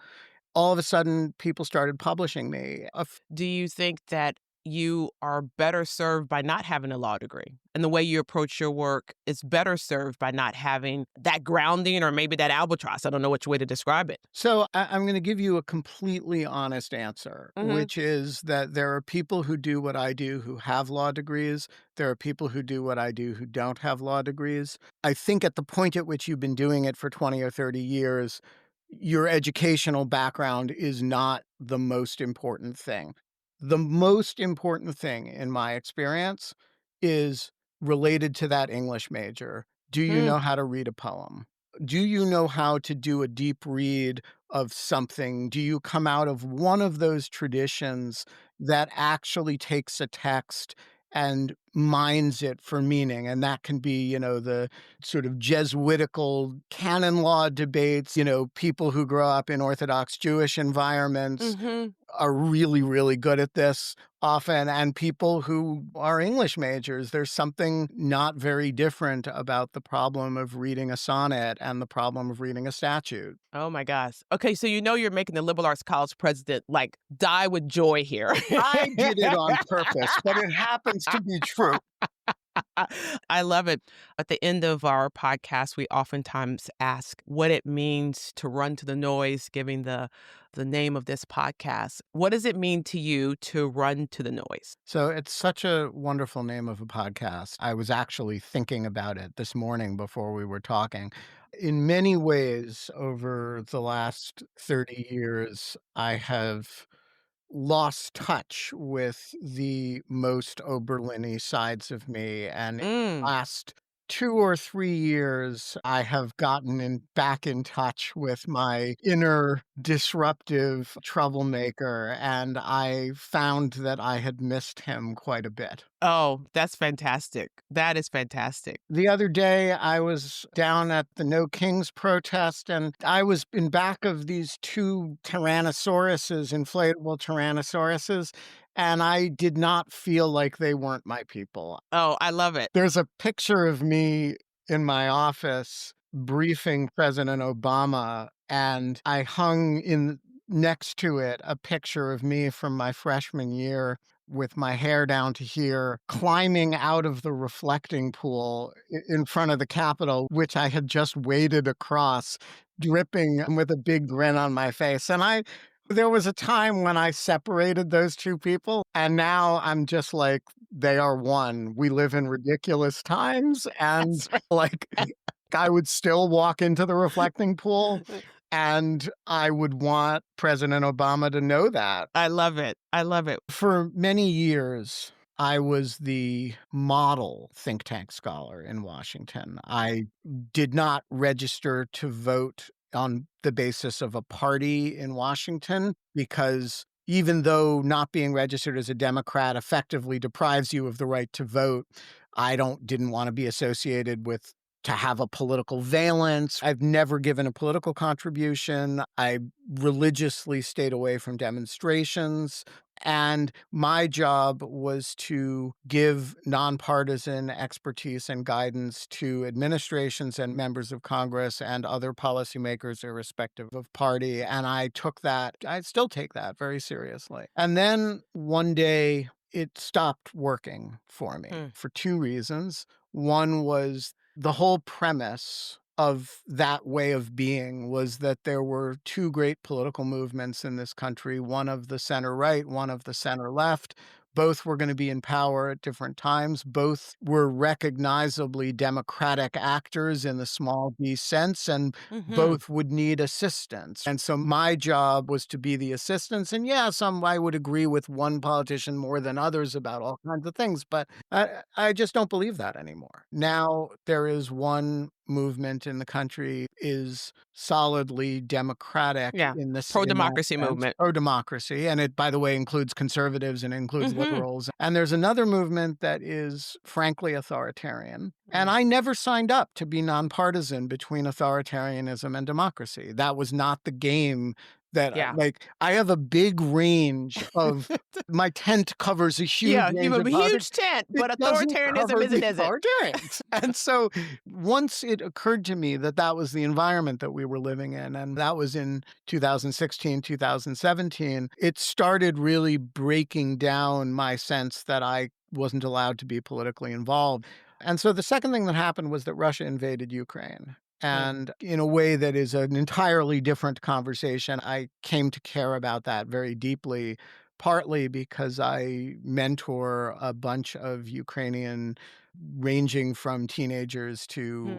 All of a sudden, people started publishing me. Do you think that you are better served by not having a law degree. And the way you approach your work is better served by not having that grounding or maybe that albatross. I don't know which way to describe it. So I'm going to give you a completely honest answer, which is that there are people who do what I do who have law degrees. There are people who do what I do who don't have law degrees. I think at the point at which you've been doing it for 20 or 30 years, your educational background is not the most important thing. The most important thing, in my experience, is related to that English major. Do you know how to read a poem? Do you know how to do a deep read of something? Do you come out of one of those traditions that actually takes a text and mines it for meaning? And that can be, the sort of Jesuitical canon law debates, people who grow up in Orthodox Jewish environments are really, really good at this often. And people who are English majors, there's something not very different about the problem of reading a sonnet and the problem of reading a statute. Oh my gosh. Okay, so you're making the liberal arts college president die with joy here. I did it on purpose, but it happens to be true. I love it. At the end of our podcast, we oftentimes ask what it means to run to the noise, giving the name of this podcast. What does it mean to you to run to the noise? So it's such a wonderful name of a podcast. I was actually thinking about it this morning before we were talking. In many ways, over the last 30 years, I have lost touch with the most Oberlin-y sides of me. And in the last 2 or 3 years, I have gotten back in touch with my inner disruptive troublemaker, and I found that I had missed him quite a bit. Oh, that's fantastic. That is fantastic. The other day, I was down at the No Kings protest, and I was in back of these 2 Tyrannosauruses, inflatable Tyrannosauruses, and I did not feel like they weren't my people. Oh, I love it. There's a picture of me in my office briefing President Obama, and I hung in next to it a picture of me from my freshman year with my hair down to here, climbing out of the reflecting pool in front of the Capitol, which I had just waded across, dripping with a big grin on my face. And there was a time when I separated those 2 people, and now I'm just like, they are one. We live in ridiculous times, and I would still walk into the reflecting pool, and I would want President Obama to know that. I love it. I love it. For many years, I was the model think tank scholar in Washington. I did not register to vote on the basis of a party in Washington because even though not being registered as a Democrat effectively deprives you of the right to vote, I didn't want to be associated with to have a political valence. I've never given a political contribution. I religiously stayed away from demonstrations. And my job was to give nonpartisan expertise and guidance to administrations and members of Congress and other policymakers, irrespective of party. And I still take that very seriously. And then one day it stopped working for me for 2 reasons. One was the whole premise of that way of being was that there were 2 great political movements in this country, one of the center right, one of the center left. Both were going to be in power at different times. Both were recognizably democratic actors in the small d sense, and both would need assistance. And so my job was to be the assistance. And yeah, I would agree with one politician more than others about all kinds of things, but I just don't believe that anymore. Now there is one movement in the country is solidly democratic in this pro-democracy movement. Pro-democracy. And it, by the way, includes conservatives and includes liberals. And there's another movement that is frankly authoritarian. And I never signed up to be nonpartisan between authoritarianism and democracy. That was not the game that Yeah. like I have a big range of my tent covers a huge Yeah, range you have of a topics. huge tent, but It doesn't authoritarianism cover isn't, the is it? authoritarians. And so once it occurred to me that that was the environment that we were living in, and that was in 2016, 2017, it started really breaking down my sense that I wasn't allowed to be politically involved. And so the second thing that happened was that Russia invaded Ukraine. And in a way that is an entirely different conversation, I came to care about that very deeply, partly because I mentor a bunch of Ukrainian, ranging from teenagers to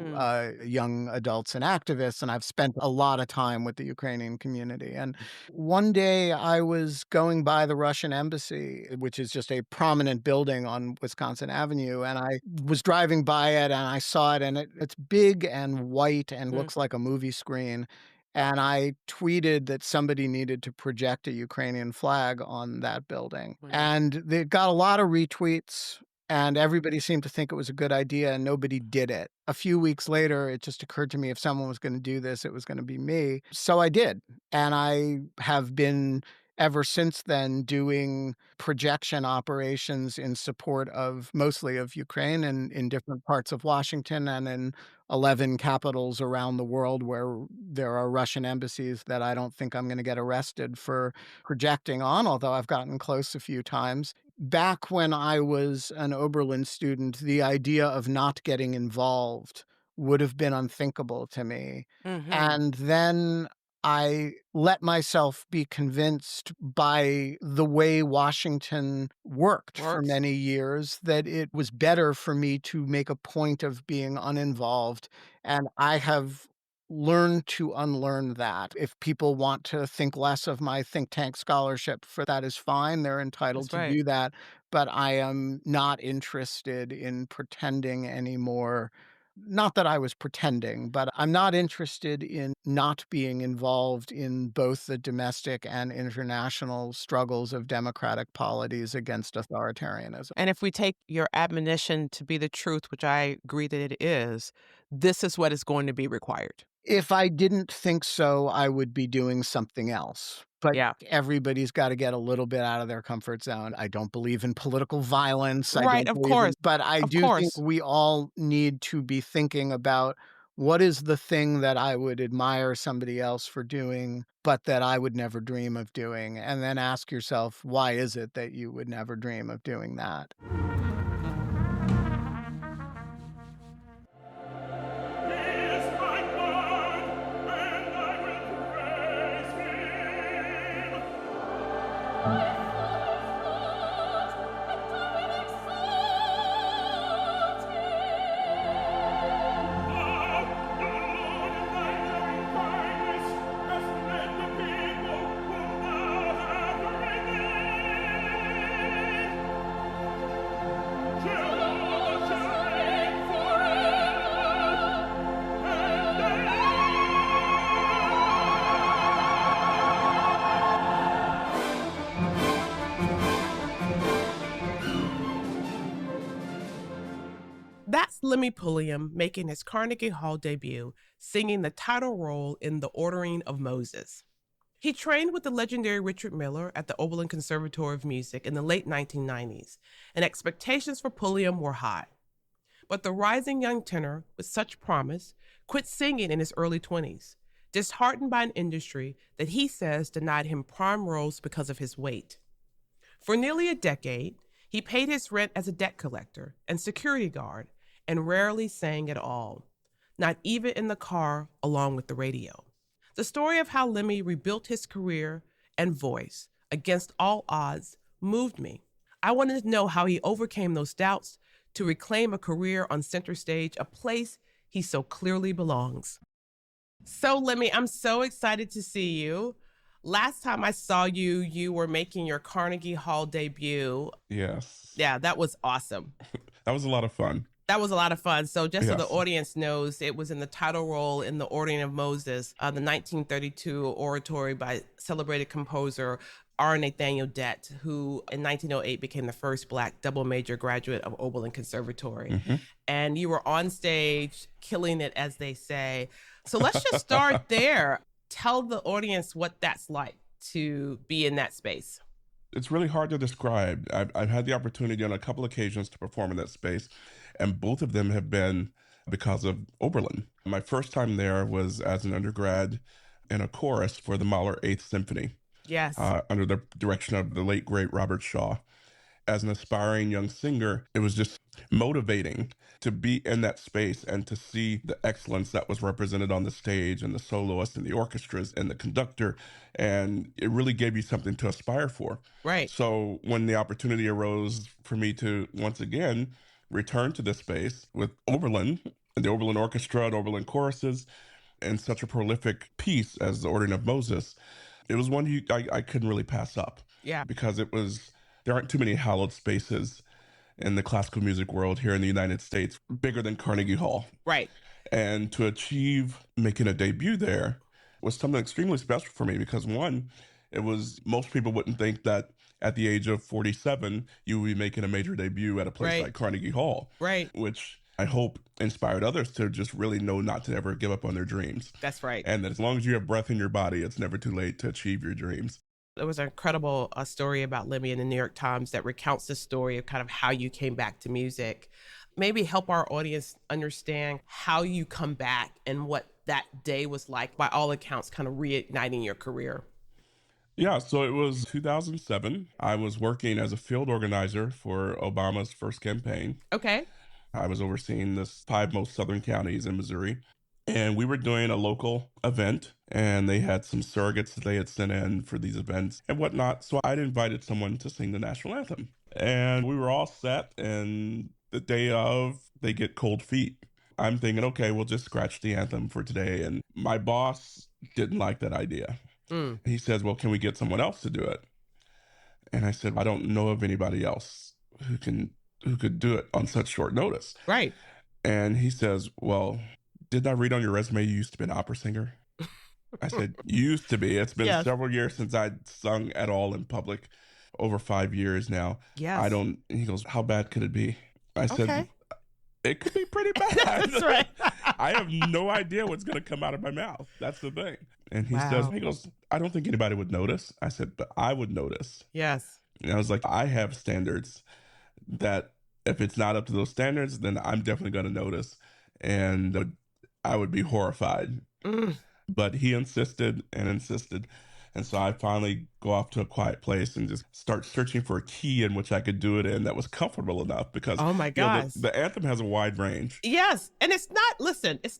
young adults and activists. And I've spent a lot of time with the Ukrainian community. And one day I was going by the Russian embassy, which is just a prominent building on Wisconsin Avenue. And I was driving by it and I saw it, and it's big and white and looks like a movie screen. And I tweeted that somebody needed to project a Ukrainian flag on that building. And it got a lot of retweets. And everybody seemed to think it was a good idea, and nobody did it. A few weeks later, it just occurred to me if someone was going to do this, it was going to be me. So I did. And I have been ever since then doing projection operations in support of mostly of Ukraine and in different parts of Washington and in 11 capitals around the world where there are Russian embassies that I don't think I'm going to get arrested for projecting on, although I've gotten close a few times. Back when I was an Oberlin student, the idea of not getting involved would have been unthinkable to me. And then I let myself be convinced by the way Washington worked for many years that it was better for me to make a point of being uninvolved. And I have learned to unlearn that. If people want to think less of my think tank scholarship, for that is fine. They're entitled to do that. But I am not interested in pretending anymore. Not that I was pretending, but I'm not interested in not being involved in both the domestic and international struggles of democratic polities against authoritarianism. And if we take your admonition to be the truth, which I agree that it is, this is what is going to be required. If I didn't think so, I would be doing something else. But everybody's got to get a little bit out of their comfort zone. I don't believe in political violence. Right, of course. But I do think we all need to be thinking about what is the thing that I would admire somebody else for doing, but that I would never dream of doing. And then ask yourself, why is it that you would never dream of doing that? That's Lemmy Pulliam making his Carnegie Hall debut, singing the title role in The Ordering of Moses. He trained with the legendary Richard Miller at the Oberlin Conservatory of Music in the late 1990s, and expectations for Pulliam were high. But the rising young tenor with such promise quit singing in his early 20s, disheartened by an industry that he says denied him prime roles because of his weight. For nearly a decade, he paid his rent as a debt collector and security guard and rarely sang at all, not even in the car along with the radio. The story of how Lemmy rebuilt his career and voice against all odds moved me. I wanted to know how he overcame those doubts to reclaim a career on center stage, a place he so clearly belongs. So Lemmy, I'm so excited to see you. Last time I saw you, you were making your Carnegie Hall debut. Yes. Yeah, that was awesome. That was a lot of fun. That was a lot of fun. So just so the audience knows, it was in the title role in The Ordering of Moses, the 1932 oratory by celebrated composer R. Nathaniel Dett, who in 1908 became the first Black double major graduate of Oberlin Conservatory. Mm-hmm. And you were on stage, killing it, as they say. So let's just start there. Tell the audience what that's like to be in that space. It's really hard to describe. I've had the opportunity on a couple occasions to perform in that space, and both of them have been because of Oberlin. My first time there was as an undergrad in a chorus for the Mahler Eighth Symphony. Yes. Under the direction of the late, great Robert Shaw. As an aspiring young singer, it was just motivating to be in that space and to see the excellence that was represented on the stage and the soloists and the orchestras and the conductor. And it really gave you something to aspire for. Right. So when the opportunity arose for me to once again return to this space with Oberlin, and the Oberlin Orchestra and Oberlin choruses, and such a prolific piece as the Ordering of Moses, it was one I couldn't really pass up. Yeah. Because there aren't too many hallowed spaces in the classical music world here in the United States, bigger than Carnegie Hall. Right. And to achieve making a debut there was something extremely special for me because one, most people wouldn't think that at the age of 47, you would be making a major debut at a place like Carnegie Hall. Right. Which I hope inspired others to just really know not to ever give up on their dreams. That's right. And that as long as you have breath in your body, it's never too late to achieve your dreams. There was an incredible story about Lemmy in the New York Times that recounts the story of kind of how you came back to music. Maybe help our audience understand how you come back and what that day was like, by all accounts, kind of reigniting your career. Yeah, so it was 2007. I was working as a field organizer for Obama's first campaign. Okay. I was overseeing the 5 most southern counties in Missouri. And we were doing a local event, and they had some surrogates that they had sent in for these events and whatnot. So I'd invited someone to sing the national anthem. And we were all set, and the day of, they get cold feet. I'm thinking, okay, we'll just scratch the anthem for today. And my boss didn't like that idea. He says, well, can we get someone else to do it? And I said, I don't know of anybody else who could do it on such short notice. Right. And he says, well, didn't I read on your resume you used to be an opera singer? I said, used to be. It's been several years since I'd sung at all in public, over 5 years now. Yes. He goes, how bad could it be? I said, it could be pretty bad. That's right. I have no idea what's going to come out of my mouth. That's the thing. And he goes, I don't think anybody would notice. I said, but I would notice. Yes. And I was like, I have standards that if it's not up to those standards, then I'm definitely going to notice. And I would be horrified. But he insisted and insisted. And so I finally go off to a quiet place and just start searching for a key in which I could do it in that was comfortable enough because oh my gosh, the anthem has a wide range. Yes. And it's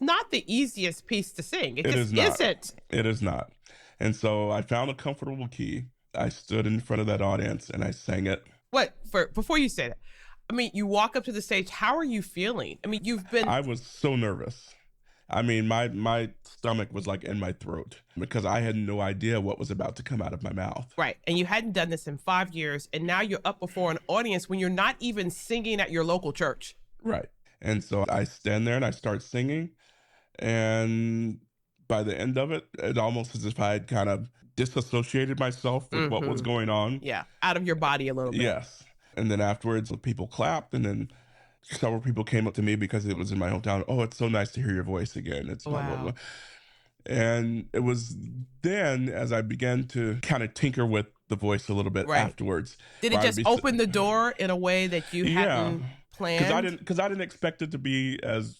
not the easiest piece to sing. It just isn't. It is not. And so I found a comfortable key. I stood in front of that audience and I sang it. Before you say that, I mean, you walk up to the stage, how are you feeling? I mean, I was so nervous. I mean, my stomach was like in my throat because I had no idea what was about to come out of my mouth. Right. And you hadn't done this in 5 years. And now you're up before an audience when you're not even singing at your local church. Right. And so I stand there and I start singing. And by the end of it, it almost as if I had kind of disassociated myself with what was going on. Yeah. Out of your body a little bit. Yes. And then afterwards, people clapped, and then several people came up to me because it was in my hometown. Oh, it's so nice to hear your voice again. It's blah, blah, blah. And it was then as I began to kind of tinker with the voice a little bit afterwards. Did it just open the door in a way that you hadn't planned? Because I didn't expect it to be as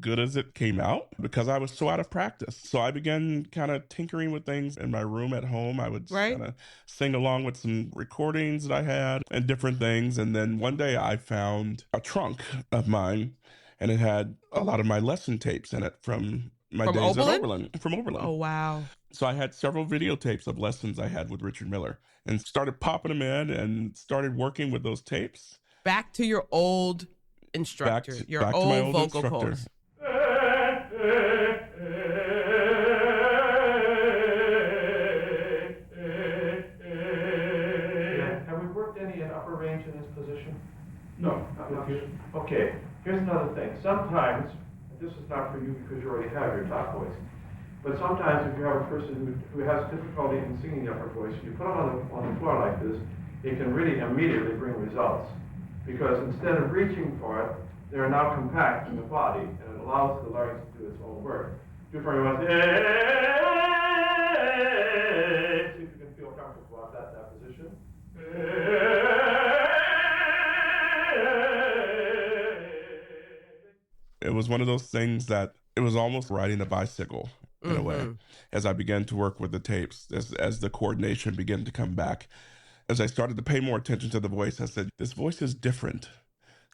good as it came out because I was so out of practice. So I began kind of tinkering with things in my room at home. I would kind of sing along with some recordings that I had and different things. And then one day I found a trunk of mine and it had a lot of my lesson tapes in it from my days at Oberlin. From Oberlin. Oh, wow. So I had several videotapes of lessons I had with Richard Miller and started popping them in and started working with those tapes. Back to your old instructor, your old vocal coach. No, not here. Okay, here's another thing. Sometimes, this is not for you because you already have your top voice, but sometimes if you have a person who has difficulty in singing the upper voice, you put them on the floor like this, it can really immediately bring results. Because instead of reaching for it, they are now compact in the body, and it allows the larynx to do its own work. before you want to, see if you can feel comfortable at that position. It was one of those things that it was almost riding a bicycle in a way. As I began to work with the tapes, as the coordination began to come back, as I started to pay more attention to the voice, I said, this voice is different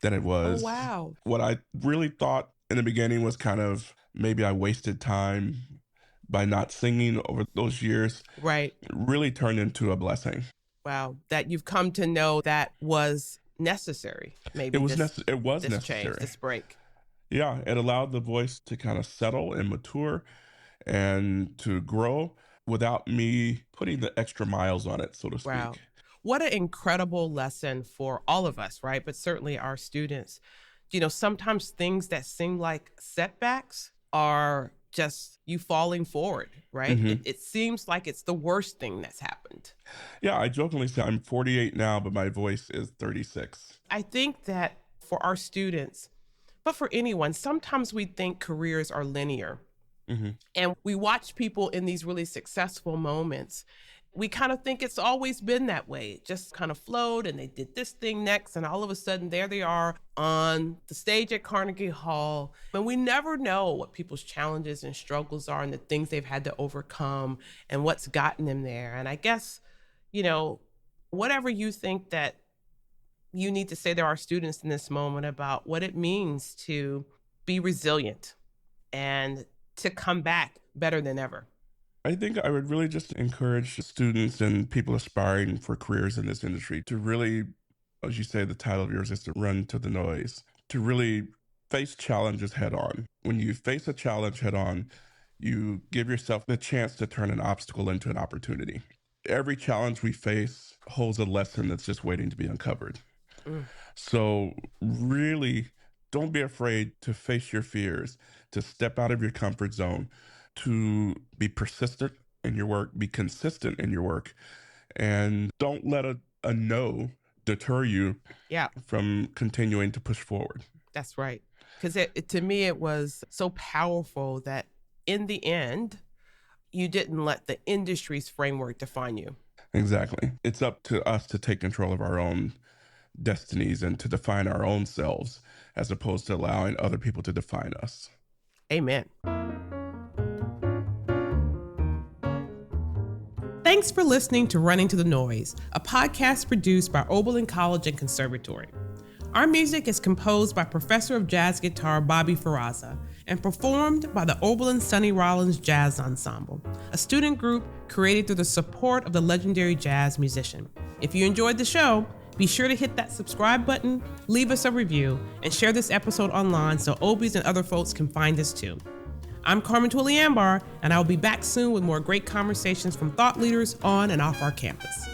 than it was. Oh, wow. What I really thought in the beginning was kind of maybe I wasted time by not singing over those years. Right. Really turned into a blessing. Wow. That you've come to know that was necessary. Maybe it was this necessary. Change, this break. Yeah, it allowed the voice to kind of settle and mature and to grow without me putting the extra miles on it, so to speak. Wow. What an incredible lesson for all of us, right? But certainly our students. You know, sometimes things that seem like setbacks are just you falling forward, right? It seems like it's the worst thing that's happened. Yeah, I jokingly say I'm 48 now, but my voice is 36. I think that for our students, but for anyone, sometimes we think careers are linear. And we watch people in these really successful moments. We kind of think it's always been that way. It just kind of flowed and they did this thing next. And all of a sudden, there they are on the stage at Carnegie Hall. And we never know what people's challenges and struggles are and the things they've had to overcome and what's gotten them there. And I guess, you know, whatever you think that you need to say to our students in this moment about what it means to be resilient and to come back better than ever. I think I would really just encourage students and people aspiring for careers in this industry to really, as you say, the title of yours is to run to the noise, to really face challenges head on. When you face a challenge head on, you give yourself the chance to turn an obstacle into an opportunity. Every challenge we face holds a lesson that's just waiting to be uncovered. So really, don't be afraid to face your fears, to step out of your comfort zone, to be persistent in your work, be consistent in your work, and don't let a no deter you from continuing to push forward. That's right. Because to me, it was so powerful that in the end, you didn't let the industry's framework define you. Exactly. It's up to us to take control of our own destinies and to define our own selves as opposed to allowing other people to define us. Amen. Thanks for listening to Running to the Noise, a podcast produced by Oberlin College and Conservatory. Our music is composed by Professor of Jazz Guitar Bobby Ferraza and performed by the Oberlin Sonny Rollins Jazz Ensemble, a student group created through the support of the legendary jazz musician. If you enjoyed the show, be sure to hit that subscribe button, leave us a review, and share this episode online so Obies and other folks can find us too. I'm Carmen Twillie Ambar, and I'll be back soon with more great conversations from thought leaders on and off our campus.